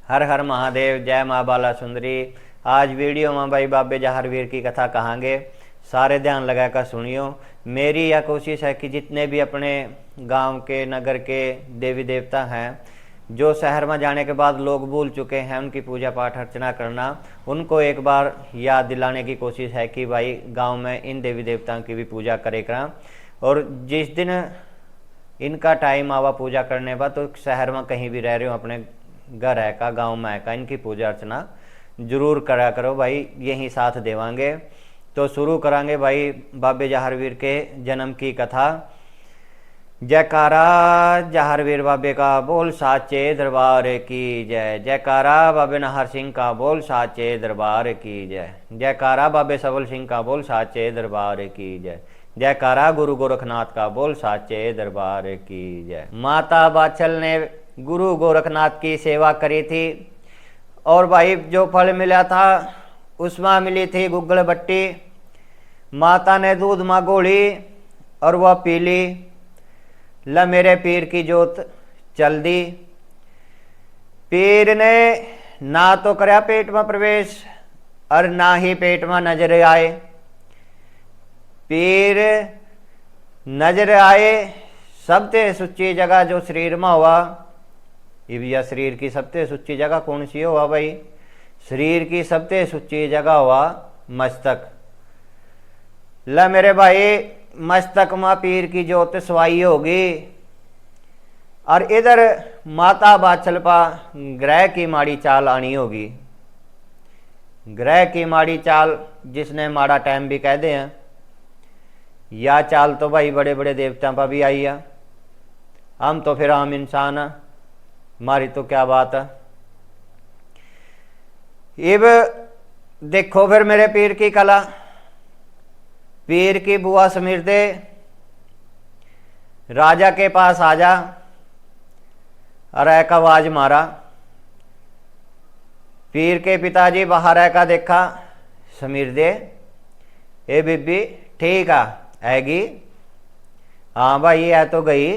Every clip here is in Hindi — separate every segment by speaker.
Speaker 1: हर हर महादेव। जय माँ बाला सुंदरी। आज वीडियो में भाई बाबे जहारवीर की कथा कहांगे। सारे ध्यान लगाकर सुनियो। मेरी यह कोशिश है कि जितने भी अपने गांव के नगर के देवी देवता हैं जो शहर में जाने के बाद लोग भूल चुके हैं, उनकी पूजा पाठ अर्चना करना, उनको एक बार याद दिलाने की कोशिश है कि भाई गांव में इन देवी देवताओं की भी पूजा करे करा। और जिस दिन इनका टाइम आवा पूजा करने का, तो शहर में कहीं भी रह रहे हो, अपने घर है का गांव में है का, इनकी पूजा अर्चना जरूर करा करो भाई, यही साथ देवांगे। तो शुरू करांगे भाई बाबे जहारवीर के जन्म की कथा। जयकारा जहारवीर बाबे का बोल साचे दरबार की जय। जयकारा बाबे नाहर सिंह का बोल साचे दरबार की जय। जयकारा बाबे सबल सिंह का बोल साचे दरबार की जय। जयकारा गुरु गोरखनाथ का बोल साचे दरबार की जय। माता बाछल ने गुरु गोरखनाथ की सेवा करी थी और भाई जो फल मिला था उसमें मिली थी गुग्गल बट्टी। माता ने दूध में घोली और वह पी ली। ल मेरे पीर की जोत चल दी। पीर ने ना तो करया पेट में प्रवेश और ना ही पेट में नजर आए। पीर नजर आए सबसे सुच्ची जगह जो शरीर में हुआ। यह शरीर की सबसे सुच्ची जगह कौन सी हुआ भाई? शरीर की सबसे सुच्ची जगह हुआ मस्तक। ल मेरे भाई मस्तक में पीर की जोत सवाई होगी और इधर माता बाछल पा ग्रह की माड़ी चाल आनी होगी। ग्रह की माड़ी चाल जिसने माड़ा टाइम भी कहते हैं, या चाल तो भाई बड़े बड़े देवताओं पर भी आई है। हम तो फिर आम इंसान है, हमारी तो क्या बात है। अब देखो फिर मेरे पीर की कला। पीर की बुआ समीर दे, राजा के पास आ जा और एक आवाज मारा। पीर के पिताजी बाहर है का देखा। समीर दे ए बीबी ठीक आएगी? हाँ भाई है तो गई,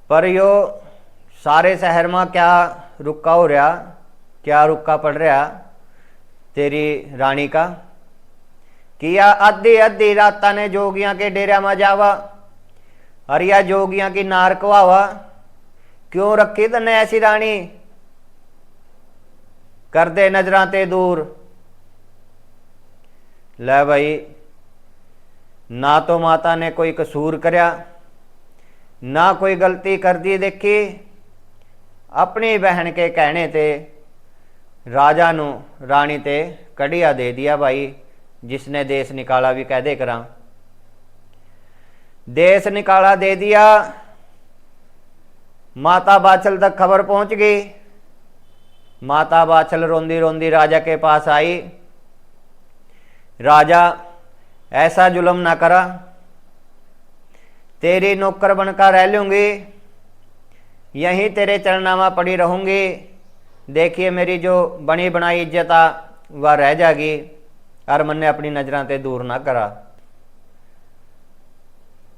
Speaker 1: पर यो सारे शहर में क्या रुक्का हो रहा, क्या रुक्का पड़ रहा तेरी रानी का? किया आधी आधी राता ने जोगियां के डेरा में जावा और या जोगियां की नार कवावा। क्यों रखी तने ऐसी रानी? कर दे नजरां ते दूर। ले भाई ना तो माता ने कोई कसूर करया, ना कोई गलती कर दी देखी। अपनी बहन के कहने ते राजा नु रानी ते कड़िया दे दिया भाई, जिसने देश निकाला भी कह दे करा। देश निकाला दे दिया। माता बाछल तक खबर पहुंच गई। माता बाछल रोंदी रोंदी राजा के पास आई। राजा ऐसा जुल्म ना करा, तेरी नौकर बनकर रह लूंगी, यहीं तेरे चरणों में पड़ी रहूंगी। देखिए मेरी जो बनी बनाई इज्जत आ वह रह जाएगी और मैंने अपनी नजरों से दूर ना करा।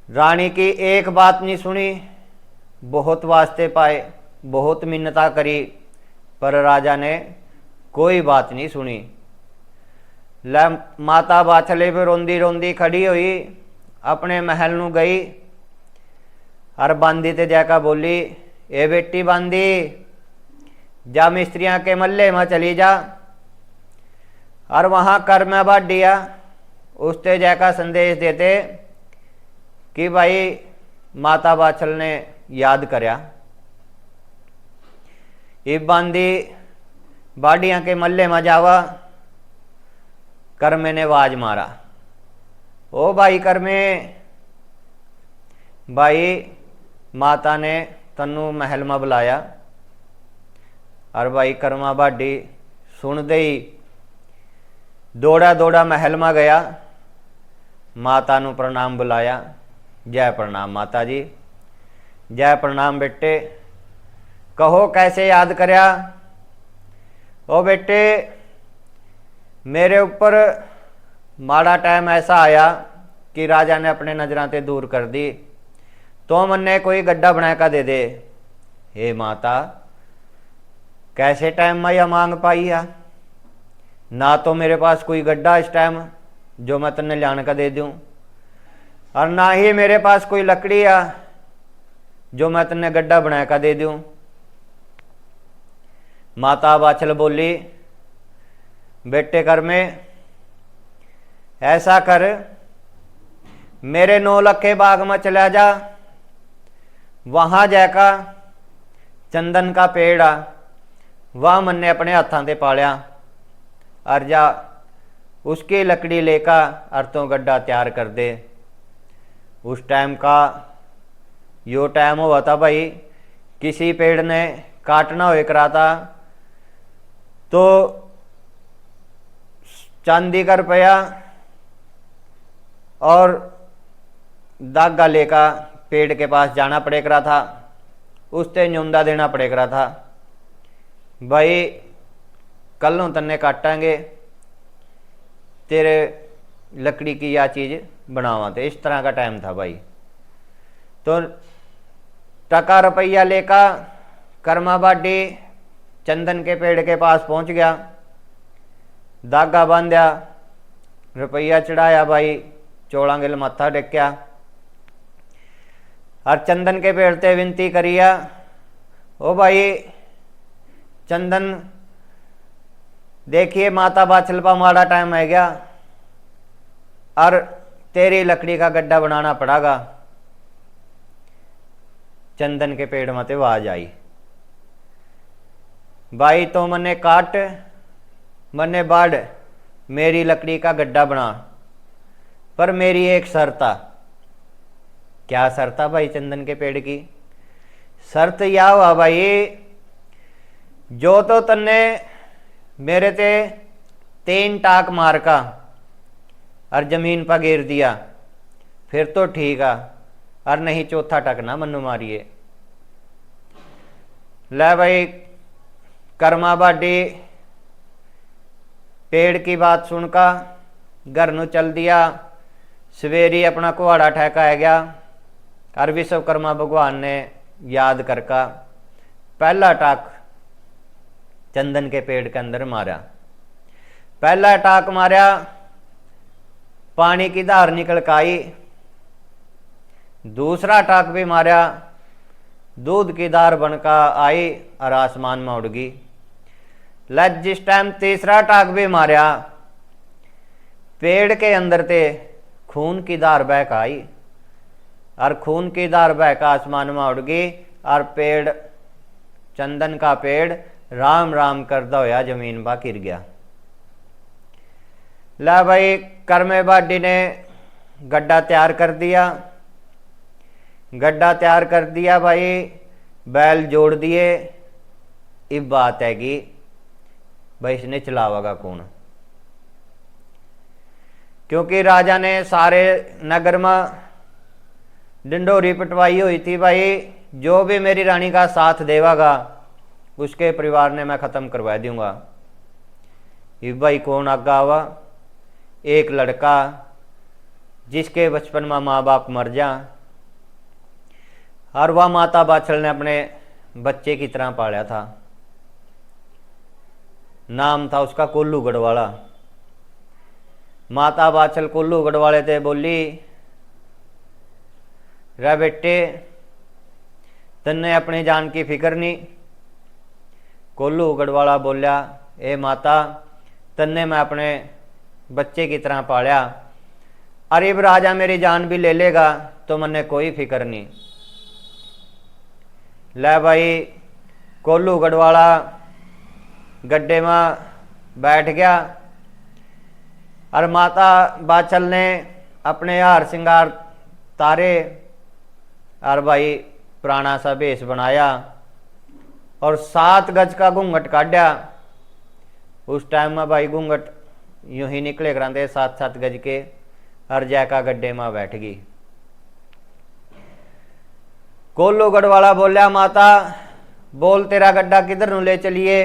Speaker 1: रानी की एक बात नहीं सुनी, बहुत वास्ते पाए, बहुत मिन्नता करी, पर राजा ने कोई बात नहीं सुनी। माता बाछले पे रोंदी रोंदी खड़ी हुई, अपने महल नू गई और बांदी ते जाकर बोली, ए बेटी बांदी जा मिस्त्रियां के मल्ले में चली जा और वहां कर में बाट दिया। उसते जाकर संदेश देते कि भाई माता बाछल ने याद करया। इब बांदी बाडिया के मल्ले में जावा। करमे ने आवाज मारा, ओ भाई करमे, भाई माता ने तन्नू महल में बुलाया। और भाई कर्मा बाडी सुन दे ही दौड़ा दौड़ा महल में गया। माता नु प्रणाम बुलाया। जय प्रणाम माता जी। जय प्रणाम बेटे, कहो कैसे याद करया? ओ बेटे मेरे ऊपर माड़ा टाइम ऐसा आया कि राजा ने अपने नजरों से दूर कर दी, तो मन्ने कोई गड्ढा बना कर दे दे। हे माता कैसे टाइम में यह मांग पाई है? ना तो मेरे पास कोई गड्ढा इस टाइम जो मैं तन्ने लान का दे दूं, और ना ही मेरे पास कोई लकड़ी है जो मैं तन्ने गड्ढा बना का दे दूं। माता बाछल बोली, बेटे कर में ऐसा कर, मेरे 9 लखे बाग में चला जा, वहां जाकर चंदन का पेड़ आ, वह मैंने अपने हाथों से पालिया, और जा उसकी लकड़ी लेकर और तो गड्ढा तैयार कर दे। उस टाइम का यो टाइम हुआ था भाई, किसी पेड़ ने काटना हो करा था तो चांदी का रुपया और धागा लेकर पेड़ के पास जाना पड़े करा था, उससे न्योंदा देना पड़े करा था, भाई कल तन्ने काटांगे, तेरे लकड़ी की यह चीज़ बनावा। तो इस तरह का टाइम था भाई। तो टका रुपया लेकर कर्मा बाडी चंदन के पेड़ के पास पहुंच गया, धागा बांधा, रुपया चढ़ाया भाई, चौड़ांगिल मत्था टेक्या और चंदन के पेड़ से विनती करिया, ओ भाई चंदन देखिए माता बाछल पा माड़ा टाइम आ गया और तेरी लकड़ी का गड्ढा बनाना पड़ेगा। चंदन के पेड़ में आवाज आई, भाई तो मन्ने काट मन्ने बाढ़, मेरी लकड़ी का गड्ढा बना, पर मेरी एक शर्त था। क्या शर्त था भाई चंदन के पेड़ की? शर्त यह हुआ भाई, जो तो तन्ने मेरे ते 3 टाक मार का और जमीन पर गिर दिया फिर तो ठीक है, और नहीं चौथा टक ना मनु मारिए। ले भाई कर्मा बाडी पेड़ की बात सुनकर घर नू चल दिया, सवेरी अपना कुहाड़ा ठहका आ गया और विश्वकर्मा भगवान ने याद करका पहला टाक चंदन के पेड़ के अंदर मारा। पहला टाक मारा, पानी की धार निकल कर आई। दूसरा टाक भी मारा, दूध की धार बनकर आई और आसमान में उड़ गई। लज जिस टाइम तीसरा टाक भी मारा, पेड़ के अंदर ते खून की धार बह कर आई और खून की धार बह कर आसमान में उड़ गई और पेड़ चंदन का पेड़ राम राम करता होया जमीन पर गिर गया। ला भाई कर्मे बाडी ने गड्ढा तैयार कर दिया, गड्ढा तैयार कर दिया भाई, बैल जोड़ दिए। इब बात है कि भाई इसने चलावेगा कौन? क्योंकि राजा ने सारे नगर में डिंडोरी पिटवाई हुई थी भाई, जो भी मेरी रानी का साथ देवागा उसके परिवार ने मैं खत्म करवा दूंगा। इब भाई कौन आगा हुआ? एक लड़का जिसके बचपन में माँ बाप मर जा और वह माता बाछल ने अपने बच्चे की तरह पाला था। नाम था उसका कोल्लू गढ़वाला। माता बाछल कोल्लू गढ़वाले थे बोली, रे बेटे तन्ने अपनी जान की फिक्र नहीं। कोल्लू गढ़वाला बोलिया, ए माता तन्ने मैं अपने बच्चे की तरह पालिया, अरे अब राजा मेरी जान भी ले लेगा तो मन्ने कोई फिक्र नहीं। ले भाई कोल्लू गढ़वाला गड्ढे में बैठ गया और माता बाछल ने अपने हार श्रृंगार तारे और भाई पुराना सा भेष बनाया और 7 गज का घूंघट काढ़ा। उस टाइम में भाई घूंघट यूं ही निकले कराते 7-7 गज के, और जैका गड्ढे में बैठ गई। कोल्लू गढ़वाला बोलिया, माता बोल तेरा गड्ढा किधर नू ले चलिए।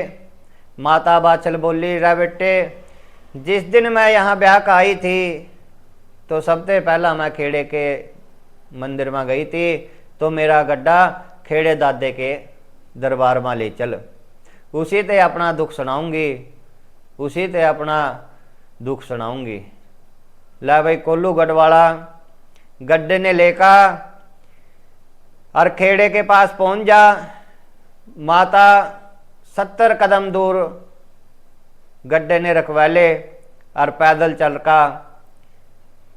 Speaker 1: माता बाछल बोली, रा बेटे जिस दिन मैं यहाँ ब्याह का आई थी तो सबसे पहला मैं खेड़े के मंदिर में गई थी, तो मेरा गड्ढा खेड़े दादे के दरबार में ले चल। उसी ते अपना दुख सुनाऊंगी, उसी ते अपना दुख सुनाऊंगी। ला भाई कोल्लू गढ़वाला गड्ढे ने लेका और खेड़े के पास पहुंच जा। माता 70 कदम दूर गड्ढे ने रखवाले और पैदल चल का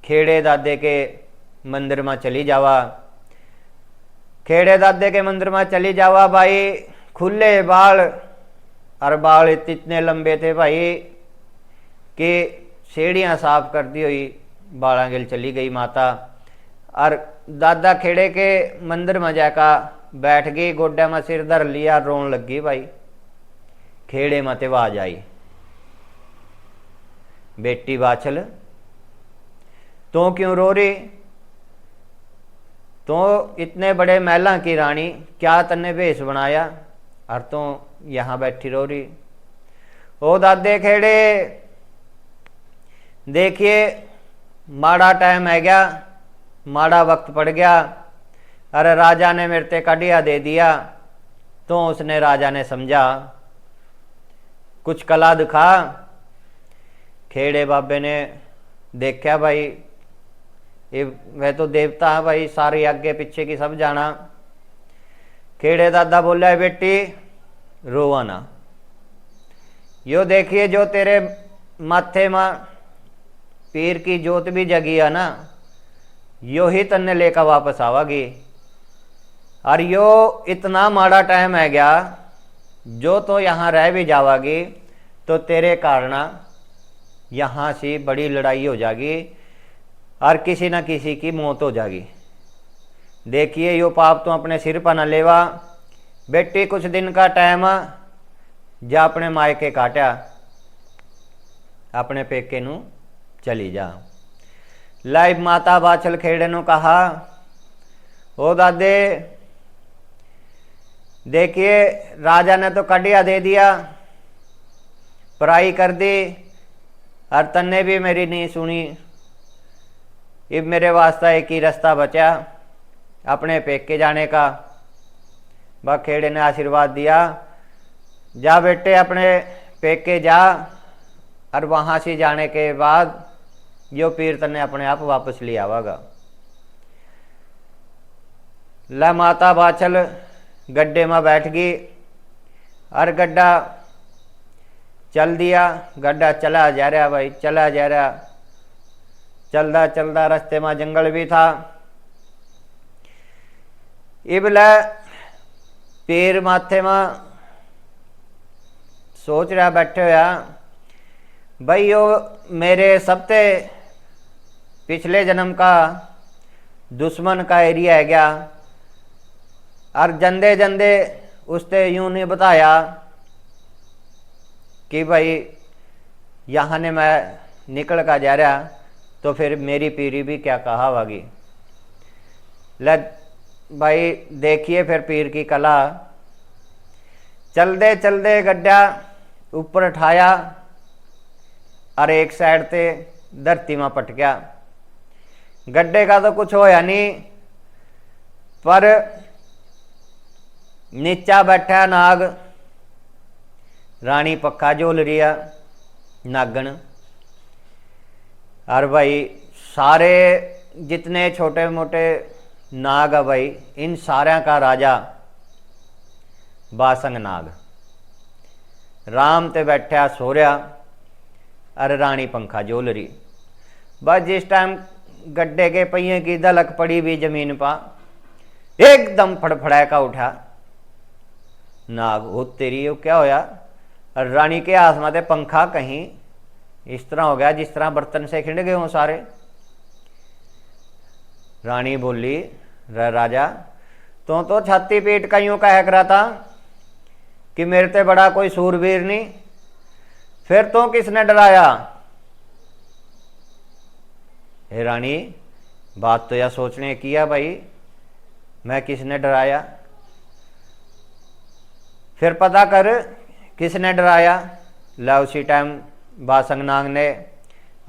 Speaker 1: खेड़े दादे के मंदिर में चली जावा। खेड़े दादे के मंदिर में चली जावा भाई। खुले बाल, और बाल इतने लंबे थे भाई कि सीढ़ियाँ साफ करती हुई बाड़ा गिल चली गई माता। और दादा खेड़े के मंदिर में जाकर बैठ गई, गोड्डा में सिर धर लिया, रोन लगी भाई। खेड़े में ते आवाज आई, बेटी बाछल तो क्यों रो रही? तो इतने बड़े महला की रानी, क्या तन्ने भेष बनाया और तो यहाँ बैठी रो रही? ओ दादे खेड़े, देखिए माड़ा टाइम है गया, माड़ा वक्त पड़ गया। अरे राजा ने मेरे ते कड़िया दे दिया। तो उसने राजा ने समझा कुछ कला दिखा। खेड़े बाबे ने देखा भाई ये वह तो देवता है भाई, सारे आगे पीछे की सब जाना। खेड़े दादा बोला बेटी रोवा ना, यो देखिए जो तेरे माथे में पीर की जोत भी जगी है ना, यो ही तन्ने लेकर वापस आवागी। और यो इतना माड़ा टाइम है गया, जो तो यहाँ रह भी जावागी तो तेरे कारण यहाँ से बड़ी लड़ाई हो जाएगी और किसी न किसी की मौत हो जाएगी। देखिए यो पाप तो अपने सिर पर न लेवा। बेटी कुछ दिन का टाइम जा अपने मायके काटा, अपने पेके नू चली जा। लाइव माता बाछल खेड़े नु कहा, ओ दादे देखिए राजा ने तो कड़िया दे दिया, पराई कर दी, और तन्ने भी मेरी नहीं सुनी। अब मेरे वास्ते एक ही रास्ता बचा अपने पेके जाने का। बा खेड़े ने आशीर्वाद दिया, जा बेटे अपने पेके जा, और वहाँ से जाने के बाद यो पीर तन्ने अपने आप वापस ले आवागा। ला माता बाछल गड्ढे में बैठ गई और गड्ढा चल दिया। गड्ढा चला जा रहा भाई, चला जा रहा। चलदा चलदा रास्ते में जंगल भी था। इबला पीर माथे में सोच रहा बैठे हुआ, भाई यो मेरे सबसे पिछले जन्म का दुश्मन का एरिया है गया। और जंदे जंदे उसने यूं नहीं बताया कि भाई यहाँ ने मैं निकल का जा रहा, तो फिर मेरी पीरी भी क्या कहा होगी। ले भाई देखिए फिर पीर की कला। चलते चलते गड्ढा ऊपर उठाया और एक साइड से धरती में पट गया। गड्ढे का तो कुछ होया नहीं, पर नीचा बैठा नाग, रानी पक्का झोल रिया नागन। और भाई सारे जितने छोटे मोटे नाग है भाई, इन सारे का राजा बासंग नाग राम ते बैठा सो रहा, और रानी पंखा झोल रही। बस जिस टाइम गड्ढे के पहिए की दलक पड़ी भी जमीन पर, एकदम फड़फड़ा का उठा नाग। हो तेरी हो क्या होया? और रानी के आसमां ते पंखा कहीं इस तरह हो गया जिस तरह बर्तन से खिंड गए हों सारे। रानी बोली, राजा तो छाती पीट का यूं कह रहा था कि मेरे ते बड़ा कोई सूरवीर नहीं, फिर तो किसने डराया? हे रानी बात तो यह सोचने की है भाई, मैं किसने डराया? फिर पता कर किसने डराया। ला उसी टाइम बासंग नाग ने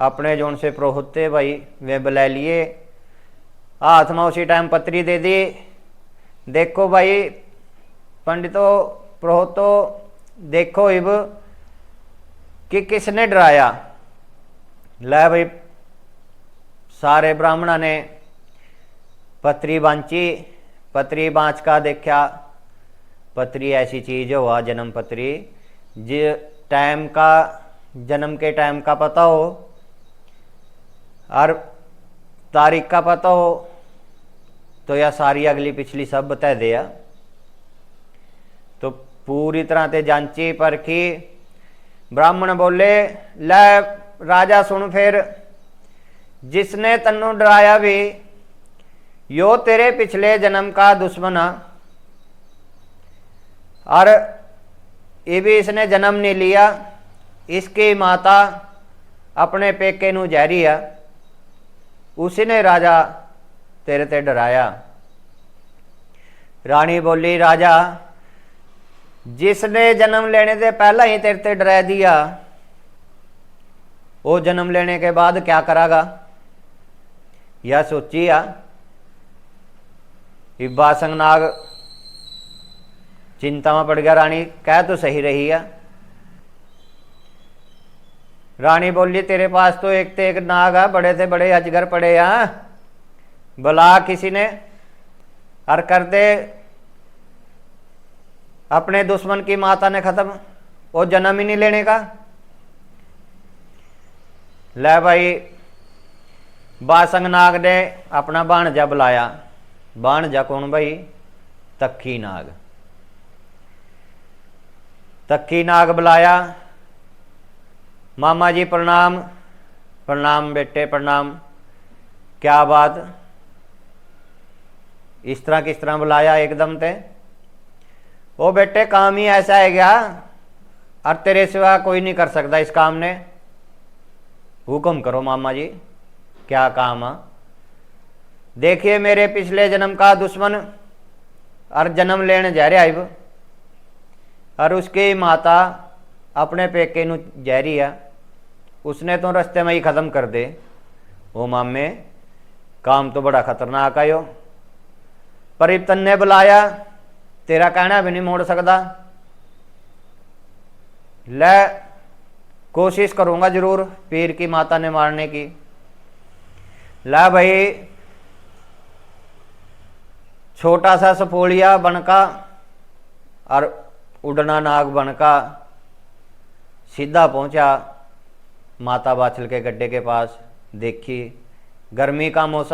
Speaker 1: अपने जोन से प्रोहते भाई वे बुला लिए, हाथ में उसी टाइम पत्री दे दी। देखो भाई पंडितों प्रोहतो देखो इब कि किसने डराया। ले भाई सारे ब्राह्मणों ने पत्री बांची, पत्री बांच का देखा, पत्री ऐसी चीज हुआ जन्म पत्री, जो टाइम का जन्म के टाइम का पता हो और तारीख का पता हो तो यह सारी अगली पिछली सब बता दिया। तो पूरी तरह से जांची परखी। ब्राह्मण बोले ले राजा सुन फिर, जिसने तन्नू डराया भी यो तेरे पिछले जन्म का दुश्मन आ, और ये भी इसने जन्म नहीं लिया, इसकी माता अपने पेके नू जहरी है, उसी ने राजा तेरे ते डराया। रानी बोली राजा जिसने जन्म लेने से पहला ही तेरे ते डरा दिया, वो जन्म लेने के बाद क्या करागा। यह सोची आ। इब्बा संगनाग चिंता में पड़ गया। रानी कह तो सही रही है। रानी बोली तेरे पास तो एक नाग है, बड़े से बड़े अजगर पड़े हैं, बुला किसी ने और कर दे अपने दुश्मन की माता ने खत्म, वो जन्म ही नहीं लेने का। ले भाई बासंग नाग ने अपना भाणजा बुलाया। भाणजा कौन भाई? तक्की नाग। तक्की नाग बुलाया। मामा जी प्रणाम। प्रणाम बेटे प्रणाम। क्या बात, इस तरह किस तरह बुलाया एकदम ते? ओ बेटे काम ही ऐसा है क्या, और तेरे सिवा कोई नहीं कर सकता इस काम ने। हुक्म करो मामा जी, क्या काम है? देखिए मेरे पिछले जन्म का दुश्मन और जन्म लेने जा रहा है, और उसकी माता अपने पेके नू जहरी है, उसने तो रास्ते में ही खत्म कर दे। वो मामे काम तो बड़ा खतरनाक आयो, पर इब तन्ने बुलाया, तेरा कहना भी नहीं मोड़ सकता। ले कोशिश करूंगा जरूर पीर की माता ने मारने की। ला भाई छोटा सा सपोलिया बनका और उड़ना नाग बनका सीधा पहुंचा माता बाछल के गड्ढे के पास। देखी गर्मी का मौसम